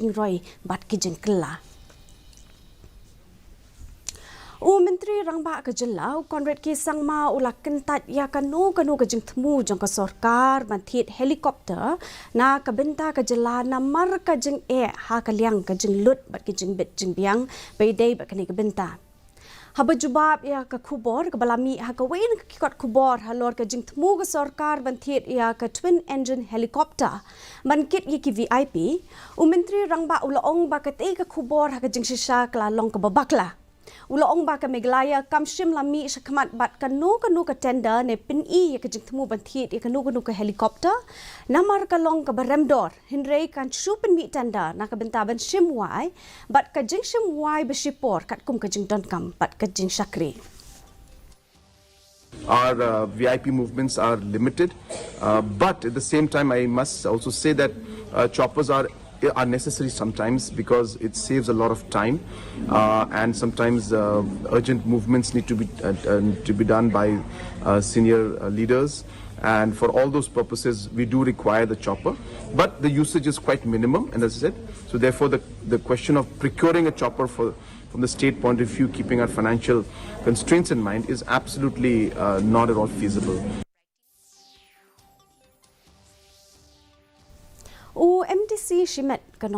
Roy bat kijengkla. Myntri Rangbah ke Jelau, Konrad ke Sangma ulak kentat ya kanu ke jeng temu jang ke Sorkar ban Thied helikopter na ke benta ke Jelau na mar ke jeng ha ke liang ke jeng lut bat ke jeng bit jeng biang beidei bat ke benta. Haba jubab ya ke kubor ke balami ha ke wein ke kikot kubor halor ke jeng temu ke Sorkar ban Thied ya ke twin engine helikopter ban kit ye ki VIP. Myntri Rangbah ulaong ba ke te ke kubor ha ke jeng shisha kla long ke babakla. Ulaong ba ka Meglaya kam Shim lami shakamat bat kanu ke tender ne Pynmih ke jeng temu ban Thied kanu ke helikopter namar ka long ke baremdor hinrei kan shu Pynmih tender na ka benta ban Shim wai bat ka jeng Shim wai besipor kat kum ke jeng donkam bat ka jeng shakri. Our VIP movements are limited, but at the same time I must also say that choppers are necessary sometimes because it saves a lot of time, and sometimes urgent movements need to be done by senior leaders, and for all those purposes we do require the chopper, but the usage is quite minimum, and as I said, so therefore the question of procuring a chopper from the state point of view, keeping our financial constraints in mind, is absolutely not at all feasible. MTC Shim ke